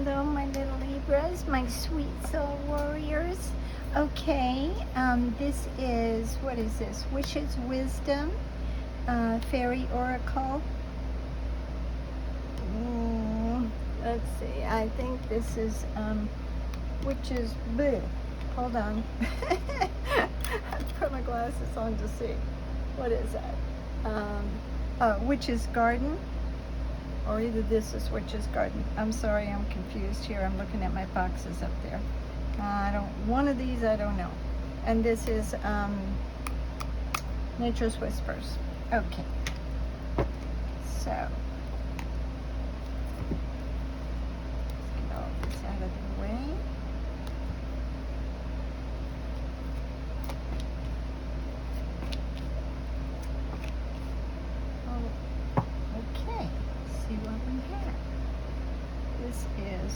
Hello, my little Libras, my sweet soul warriors. Okay, this is, what is this? Witch's Wisdom, Fairy Oracle. Let's see, I think this is, Witch's, bleh. Hold on. I have to put my glasses on to see. What is that? Witch's Garden. Or either this is Witch's Garden. I'm sorry, I'm confused here. I'm looking at my boxes up there. One of these, I don't know. And this is Nature's Whispers. Okay. So, let's get all this out of the way. See what we have. This is,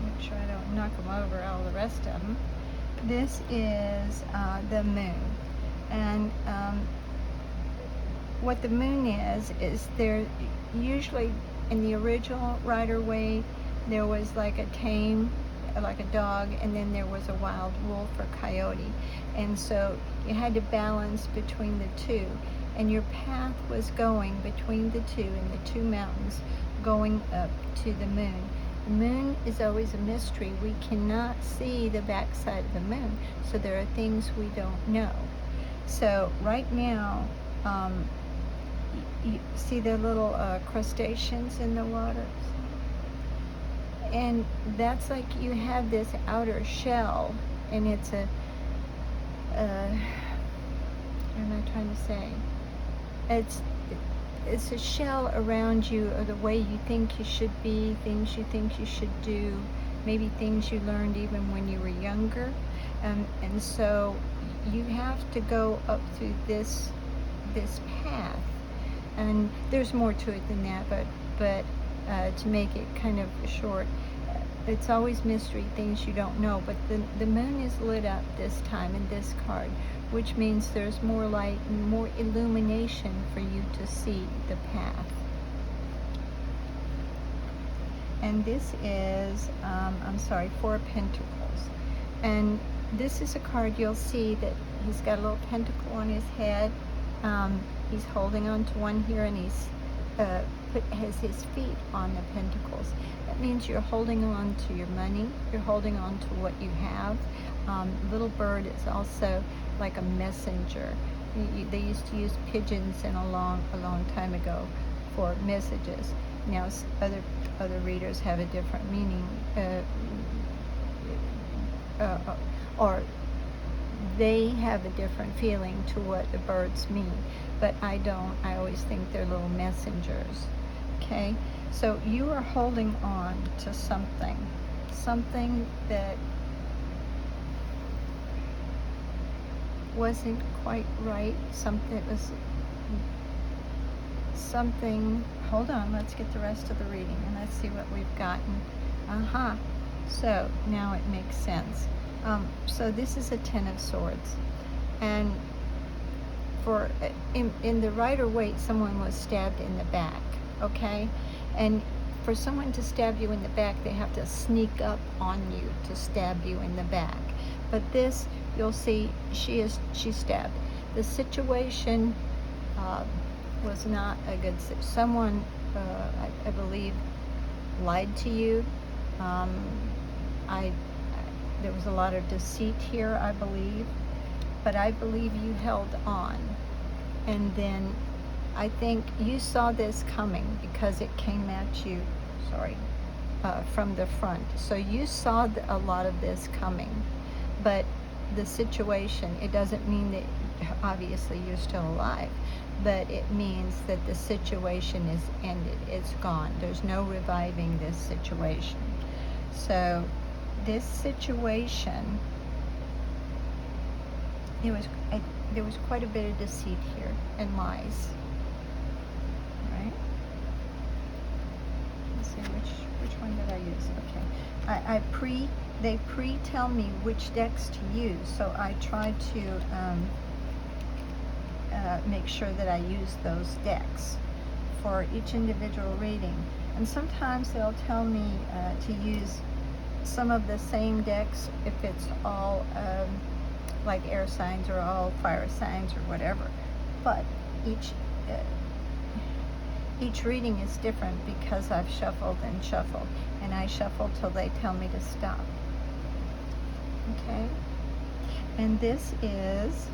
make sure I don't knock them over, all the rest of them. This is the moon. And what the moon is there usually in the original Rider-Waite, there was like a tame, like a dog, and then there was a wild wolf or coyote. And so you had to balance between the two. And your path was going between the two, in the two mountains, going up to the moon. The moon is always a mystery. We cannot see the backside of the moon, so there are things we don't know. So right now, you see the little crustaceans in the water? And that's like you have this outer shell, and it's a, what am I trying to say? It's a shell around you, or the way you think you should be, things you think you should do, maybe things you learned even when you were younger. And so you have to go up through this path. And there's more to it than that, but to make it kind of short, it's always mystery, things you don't know. But the moon is lit up this time in this card, which means there's more light and more illumination for you to see the path. And this is, Four of Pentacles. And this is a card you'll see that he's got a little pentacle on his head. He's holding on to one here, and he's has his feet on the pentacles. That means you're holding on to your money, you're holding on to what you have. Little bird is also like a messenger. They used to use pigeons in a long time ago for messages. Now other readers have a different meaning, or they have a different feeling to what the birds mean, but I don't. I always think they're little messengers. Okay, so you are holding on to something that wasn't quite right. Hold on, let's get the rest of the reading and let's see what we've gotten. So now it makes sense. So this is a Ten of Swords, and in the Rider-Waite, someone was stabbed in the back. Okay, and for someone to stab you in the back, they have to sneak up on you to stab you in the back. But this, you'll see, she's stabbed. The situation was not a good situation. Someone, I believe, lied to you. There was a lot of deceit here, I believe. But I believe you held on. And then I think you saw this coming because it came at you, from the front. So you saw a lot of this coming. But the situation, it doesn't mean that obviously you're still alive, but it means that the situation is ended. It's gone. There's no reviving this situation. So this situation, there was quite a bit of deceit here and lies. Right? Let's see, which one did I use? Okay. They pre-tell me which decks to use, so I try to make sure that I use those decks for each individual reading. And sometimes they'll tell me to use some of the same decks if it's all like air signs or all fire signs or whatever. But each reading is different because I've shuffled and shuffled, and I shuffle till they tell me to stop. Okay, and this is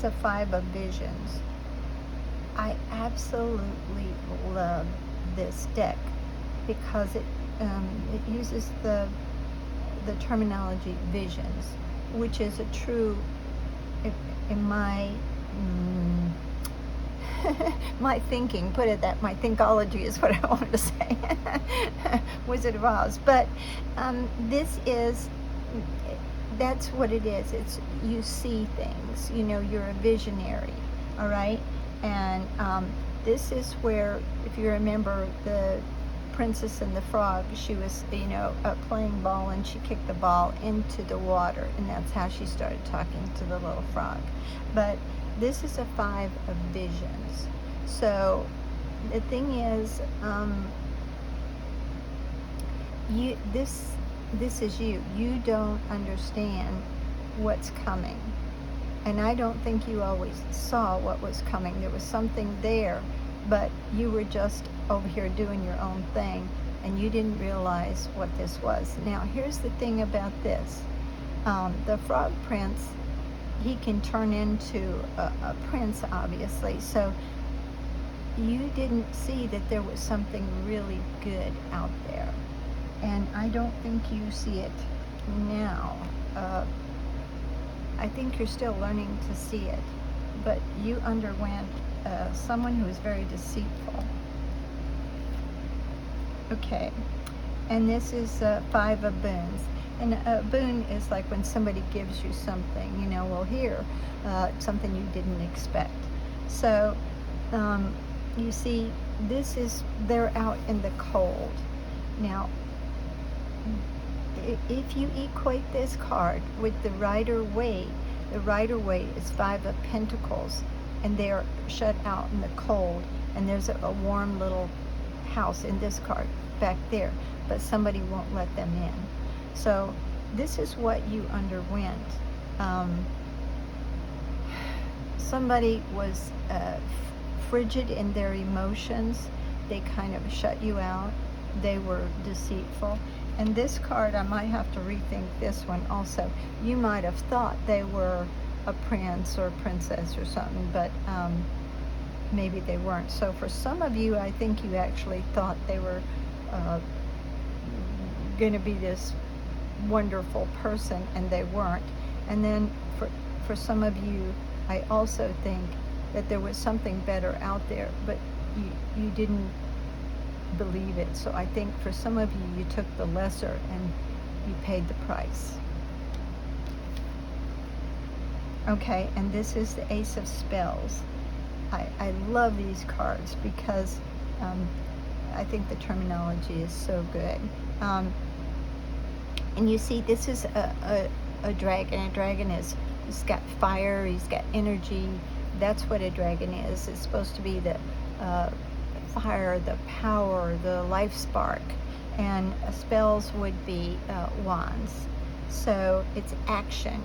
a Five of Visions. I absolutely love this deck because it uses the terminology visions, which is a true, in my my thinking, put it that, my thinkology is what I wanted to say, Wizard of Oz. But that's what it is. It's, you see things, you know, you're a visionary, all right? And this is where, if you remember the Princess and the Frog, she was, you know, playing ball, and she kicked the ball into the water, and that's how she started talking to the little frog. But this is a Five of Visions. So the thing is, this is you. You don't understand what's coming. And I don't think you always saw what was coming. There was something there, but you were just over here doing your own thing, and you didn't realize what this was. Now, here's the thing about this. The Frog Prince, he can turn into a prince, obviously. So you didn't see that there was something really good out there. And I don't think you see it now. I think you're still learning to see it, but you underwent someone who was very deceitful. Okay, and this is Five of Boons. And a boon is like when somebody gives you something, you know, well, here, something you didn't expect. So, you see, they're out in the cold. Now, if you equate this card with the Rider-Waite is Five of Pentacles, and they're shut out in the cold, and there's a warm little house in this card back there, but somebody won't let them in. So this is what you underwent. Somebody was frigid in their emotions. They kind of shut you out. They were deceitful. And this card, I might have to rethink this one also. You might have thought they were a prince or princess or something, but maybe they weren't. So for some of you, I think you actually thought they were going to be this wonderful person, and they weren't. And then for some of you, I also think that there was something better out there, but you didn't believe it. So I think for some of you, you took the lesser and you paid the price. Okay, and this is the Ace of Spells. I love these cards because I think the terminology is so good. And you see, this is a dragon. A dragon he's got fire, he's got energy. That's what a dragon is. It's supposed to be the fire, the power, the life spark. And spells would be wands. So it's action.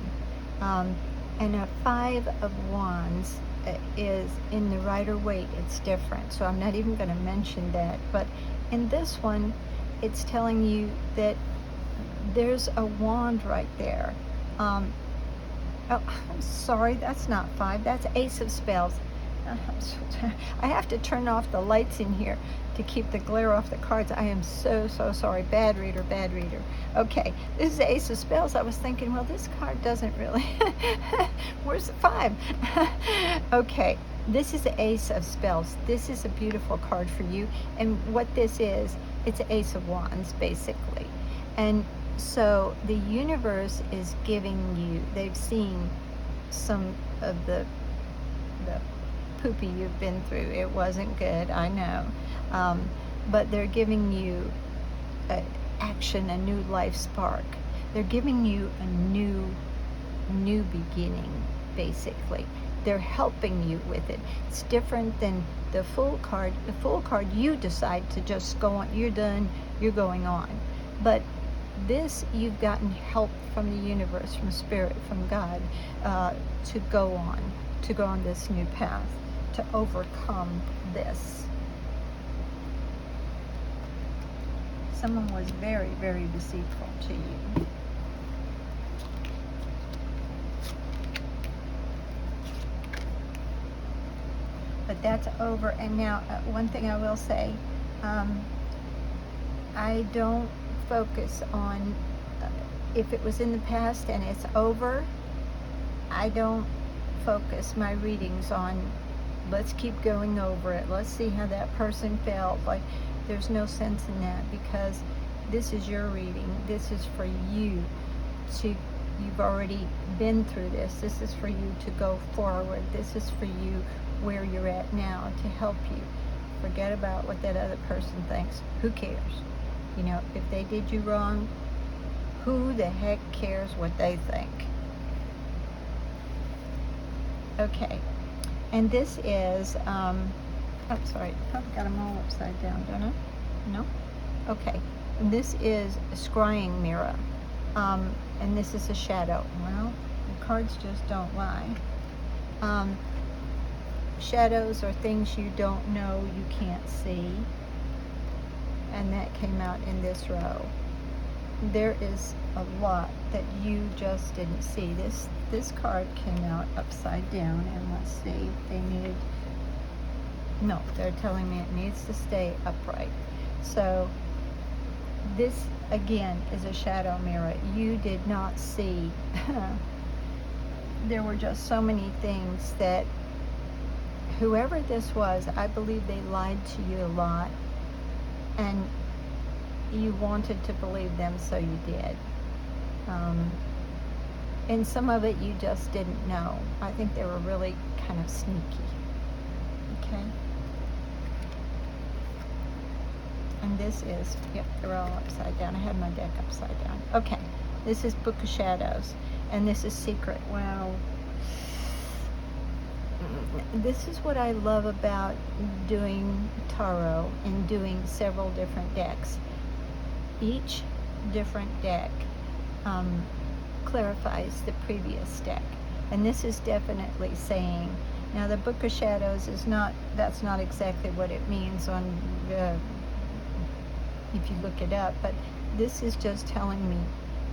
And a Five of Wands is in the Rider-Waite. It's different. So I'm not even going to mention that. But in this one, it's telling you that there's a wand right there. Oh, I'm sorry, that's not five. That's Ace of Spells. I have to turn off the lights in here to keep the glare off the cards. I am so sorry. Bad reader. Okay, this is the Ace of Spells. I was thinking, well, this card doesn't really. Where's the five? Okay, this is the Ace of Spells. This is a beautiful card for you. And what this is, it's an Ace of Wands, basically. And so the universe is giving you, they've seen some of the poopy you've been through. It wasn't good, I know. But they're giving you action, a new life spark. They're giving you a new beginning, basically. They're helping you with it. It's different than the Fool card, you decide to just go on. You're done. You're going on. But this, you've gotten help from the universe, from Spirit, from God, to go on this new path, to overcome this. Someone was very, very deceitful to you. But that's over. And now, one thing I will say, I don't focus on, if it was in the past and it's over, I don't focus my readings on, let's keep going over it, let's see how that person felt. Like, there's no sense in that, because this is your reading. This is for you you've already been through this. This is for you to go forward. This is for you where you're at now, to help you. Forget about what that other person thinks. Who cares? You know, if they did you wrong, who the heck cares what they think? Okay. And this is, oh, sorry, I've got them all upside down, don't I? No? Okay. And this is a scrying mirror. And this is a shadow. Well, the cards just don't lie. Shadows are things you don't know, you can't see. And that came out in this row. There is a lot that you just didn't see. This card came out upside down, and let's see, they needed, no, they're telling me it needs to stay upright. So this, again, is a shadow mirror. You did not see. There were just so many things that whoever this was, I believe they lied to you a lot, and you wanted to believe them, so you did. And some of it you just didn't know. I think they were really kind of sneaky. Okay? And this is, yep, they're all upside down. I had my deck upside down. Okay, this is Book of Shadows, and this is Secret. Wow. This is what I love about doing tarot and doing several different decks. Each different deck clarifies the previous deck. And this is definitely saying, now the Book of Shadows is not, that's not exactly what it means on if you look it up, but this is just telling me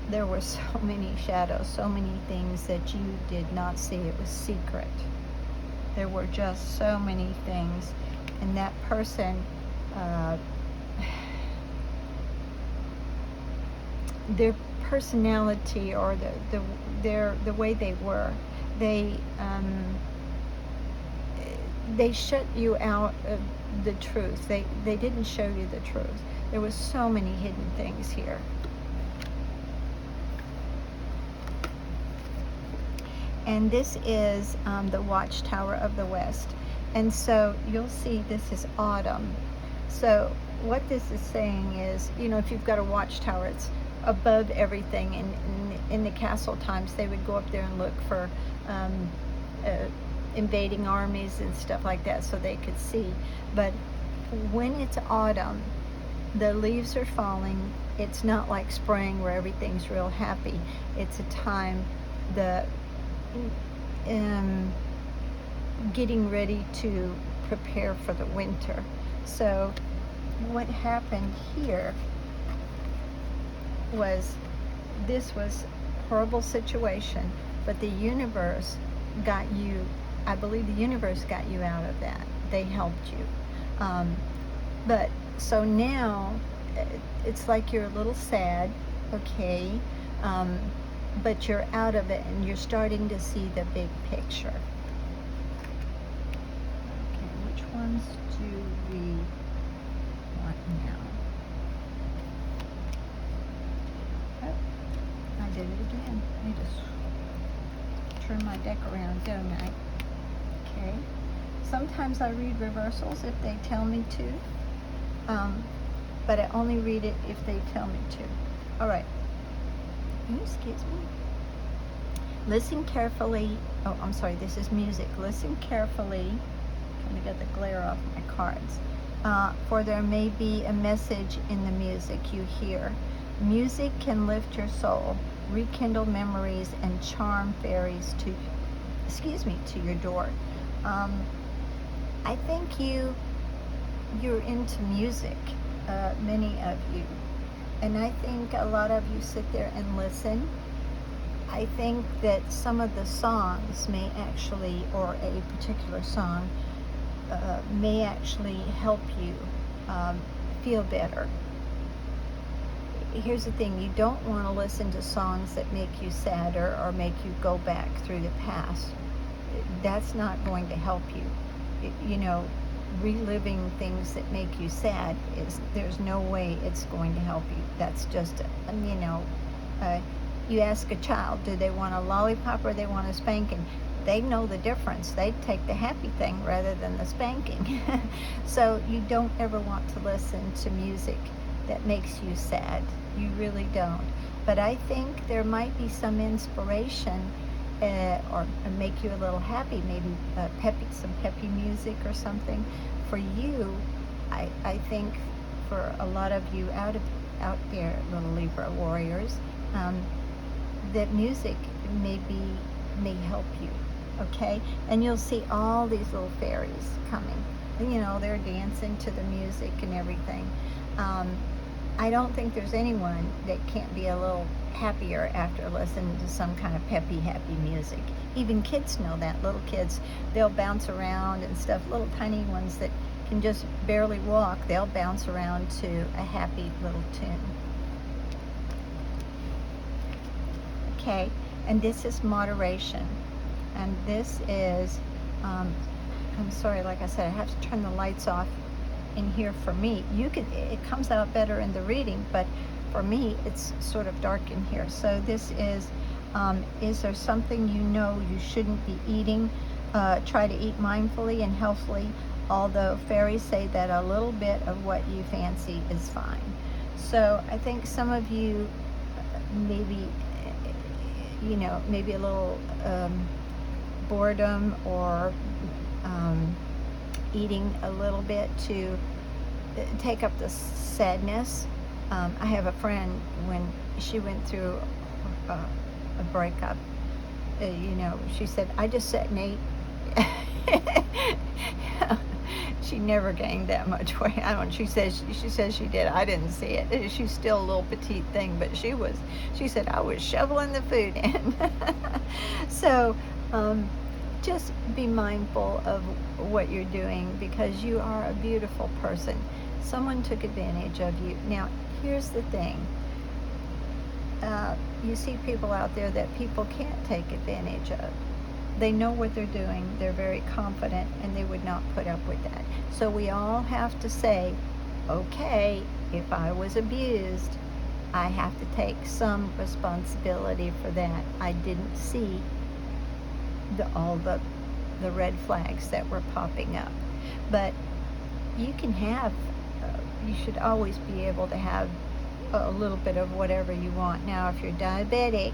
there were so many shadows, so many things that you did not see. It was secret. There were just so many things, and that person, their personality, or the way they were, they shut you out of the truth. They didn't show you the truth. There was so many hidden things here. And this is the Watchtower of the West. And so you'll see this is autumn. So what this is saying is, you know, if you've got a watchtower, it's above everything. And in the castle times, they would go up there and look for invading armies and stuff like that, so they could see. But when it's autumn, the leaves are falling. It's not like spring where everything's real happy. It's a time getting ready to prepare for the winter. So what happened here was, this was a horrible situation, but the universe got you, I believe the universe got you out of that. They helped you. But so now it's like you're a little sad, okay, but you're out of it and you're starting to see the big picture. Okay, which ones do we want now? Oh, I did it again. I just turn my deck around, don't I? Okay. Sometimes I read reversals if they tell me to, but I only read it if they tell me to. All right. Excuse me. Listen carefully. Oh, I'm sorry, this is music. Listen carefully. Let me get the glare off my cards. For there may be a message in the music you hear. Music can lift your soul, rekindle memories, and charm fairies to, to your door. I think you're into music, many of you, and I think a lot of you sit there and listen. I think that some of the songs may actually, or a particular song, may actually help you feel better. Here's the thing, you don't want to listen to songs that make you sadder or make you go back through the past. That's not going to help you. Reliving things that make you sad, there's no way it's going to help you. That's just, you ask a child, do they want a lollipop or they want a spanking? They know the difference. They take the happy thing rather than the spanking. So you don't ever want to listen to music that makes you sad. You really don't. But I think there might be some inspiration or make you a little happy, maybe some peppy music or something. For you, I think for a lot of you out there, little Libra warriors, that music may help you, okay? And you'll see all these little fairies coming. They're dancing to the music and everything. I don't think there's anyone that can't be a little happier after listening to some kind of peppy, happy music. Even kids know that. Little kids, they'll bounce around and stuff. Little tiny ones that can just barely walk, they'll bounce around to a happy little tune. Okay, and this is moderation. And this is, I'm sorry, like I said, I have to turn the lights off in here for me. It comes out better in the reading, but for me, it's sort of dark in here. So this is there something you shouldn't be eating? Try to eat mindfully and healthfully, although fairies say that a little bit of what you fancy is fine. So I think some of you maybe a little boredom or eating a little bit to take up the sadness. I have a friend, when she went through a breakup, she said, I just sat and ate. She never gained that much weight. She says she did. I didn't see it. She's still a little petite thing, but she said, I was shoveling the food in. So just be mindful of what you're doing, because you are a beautiful person. Someone took advantage of you. Now, here's the thing. You see people out there that people can't take advantage of. They know what they're doing. They're very confident, and they would not put up with that. So we all have to say, okay, if I was abused, I have to take some responsibility for that. I didn't see all the red flags that were popping up. But you can have, you should always be able to have a little bit of whatever you want. Now, if you're diabetic,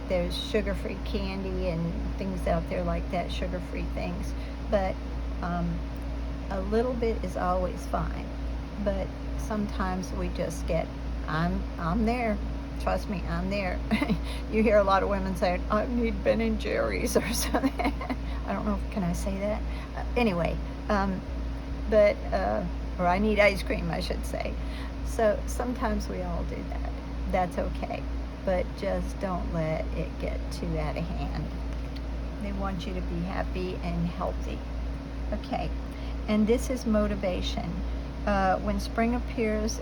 there's sugar-free candy and things out there like that, sugar-free things. But a little bit is always fine. But sometimes we just get, I'm there. Trust me, I'm there. You hear a lot of women say, I need Ben and Jerry's or something. I don't know, can I say that? Anyway, or I need ice cream, I should say. So sometimes we all do that. That's okay. But just don't let it get too out of hand. They want you to be happy and healthy. Okay, and this is motivation. When spring approaches,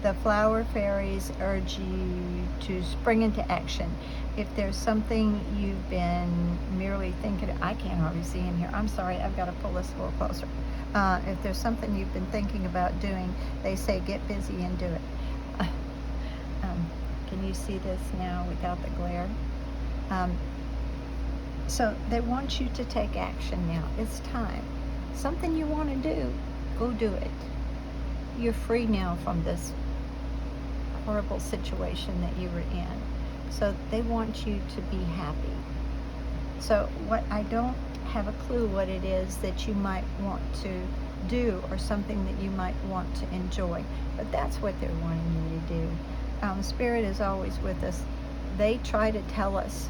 the flower fairies urge you to spring into action. If there's something you've been merely thinking, I can't hardly see in here. I'm sorry, I've got to pull this a little closer. If there's something you've been thinking about doing, they say get busy and do it. Can you see this now without the glare? So they want you to take action now. It's time. Something you want to do, go do it. You're free now from this horrible situation that you were in. So they want you to be happy. So what I don't have a clue what it is that you might want to do, or something that you might want to enjoy, but that's what they're wanting you to do. Spirit is always with us. They try to tell us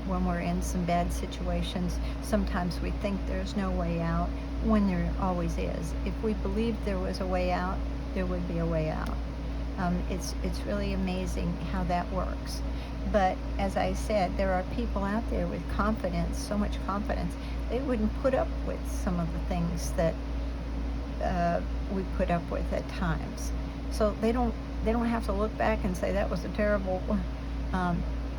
when we're in some bad situations. Sometimes we think there's no way out, when there always is. If we believed there was a way out, there would be a way out. It's really amazing how that works. But as I said, there are people out there with confidence, so much confidence, they wouldn't put up with some of the things that we put up with at times. So they don't have to look back and say that was a terrible one.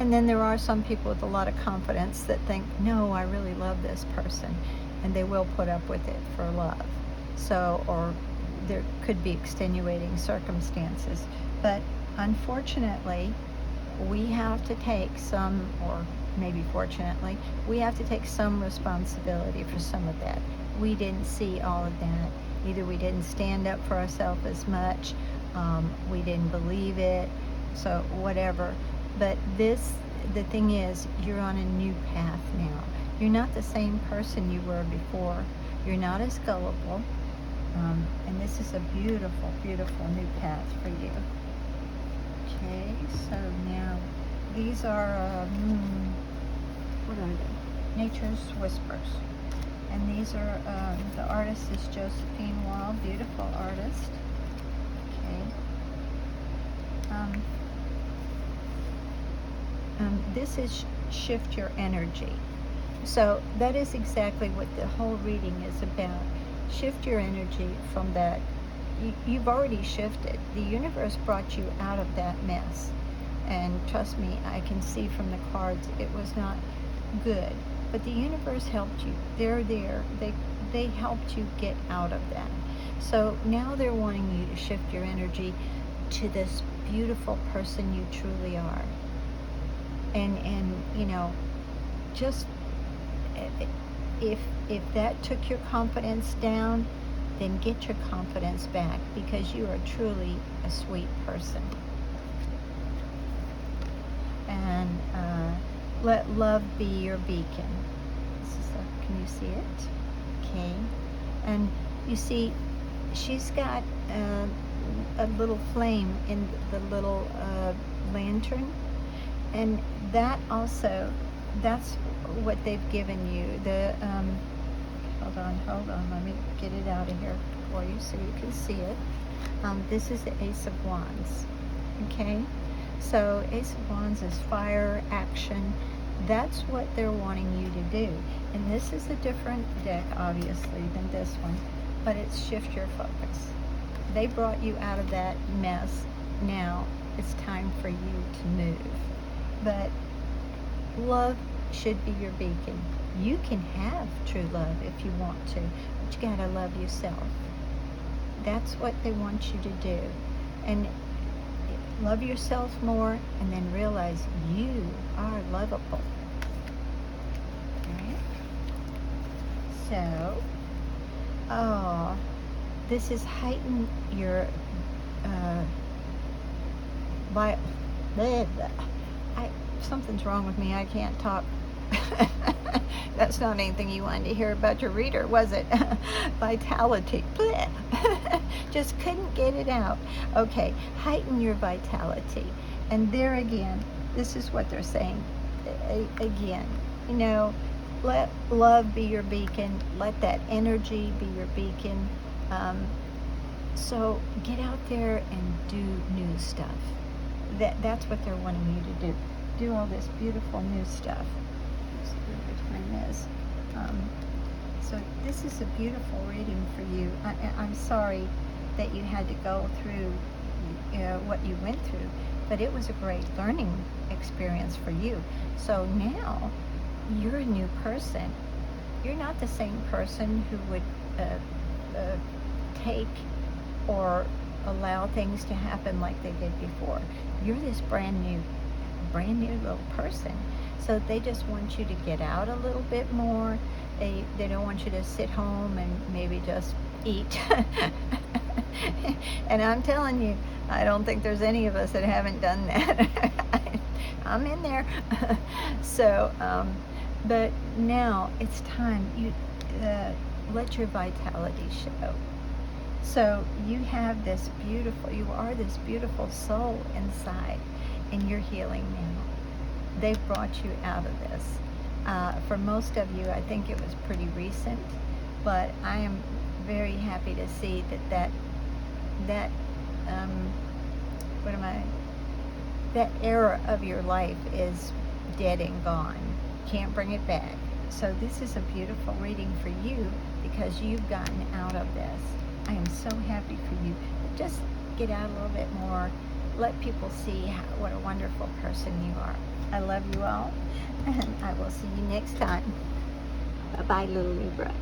And then there are some people with a lot of confidence that think, no, I really love this person, and they will put up with it for love. So, or there could be extenuating circumstances. But unfortunately, we have to take some, or maybe fortunately, we have to take some responsibility for some of that. We didn't see all of that. Either we didn't stand up for ourselves as much, we didn't believe it, so whatever. But the thing is, you're on a new path now. You're not the same person you were before. You're not as gullible. And this is a beautiful, beautiful new path for you. Okay, so now these are, what are they? Nature's Whispers. And these are, the artist is Josephine Wall, beautiful artist. Okay. This is Shift Your Energy. So that is exactly what the whole reading is about. Shift your energy from that. You've already shifted. The universe brought you out of that mess. And trust me, I can see from the cards it was not good. But the universe helped you. They're there. They helped you get out of that. So now they're wanting you to shift your energy to this beautiful person you truly are. And you know, just if that took your confidence down, then get your confidence back, because you are truly a sweet person. And let love be your beacon. This is can you see it? Okay. And you see, she's got a little flame in the little lantern, and that also, that's what they've given you. The hold on, let me get it out of here for you so you can see it. This is the Ace of Wands. Okay, so Ace of Wands is fire, action. That's what they're wanting you to do. And this is a different deck, obviously, than this one, but it's shift your focus. They brought you out of that mess. Now it's time for you to move. But love should be your beacon. You can have true love if you want to, but you gotta love yourself. That's what they want you to do. And love yourself more, and then realize you are lovable. Okay? So, this is heighten your something's wrong with me. I can't talk. That's not anything you wanted to hear about your reader, was it? Vitality. Just couldn't get it out. Okay, heighten your vitality. And there again, this is what they're saying. Again, you know, let love be your beacon. Let that energy be your beacon. So get out there and do new stuff. That's what they're wanting you to do. Do all this beautiful new stuff. Let's see where the time is. So this is a beautiful reading for you. I'm sorry that you had to go through what you went through, but it was a great learning experience for you. So now you're a new person. You're not the same person who would take or allow things to happen like they did before. You're this brand new little person. So they just want you to get out a little bit more. They don't want you to sit home and maybe just eat. And I'm telling you, I don't think there's any of us that haven't done that. I'm in there. So But now it's time you let your vitality show. So you have this beautiful, you are this beautiful soul inside, and you're healing now. They've brought you out of this. For most of you, I think it was pretty recent, but I am very happy to see that what am I? That era of your life is dead and gone. Can't bring it back. So this is a beautiful reading for you because you've gotten out of this. I am so happy for you. Just get out a little bit more. Let people see what a wonderful person you are. I love you all, and I will see you next time. Bye-bye, little Libra.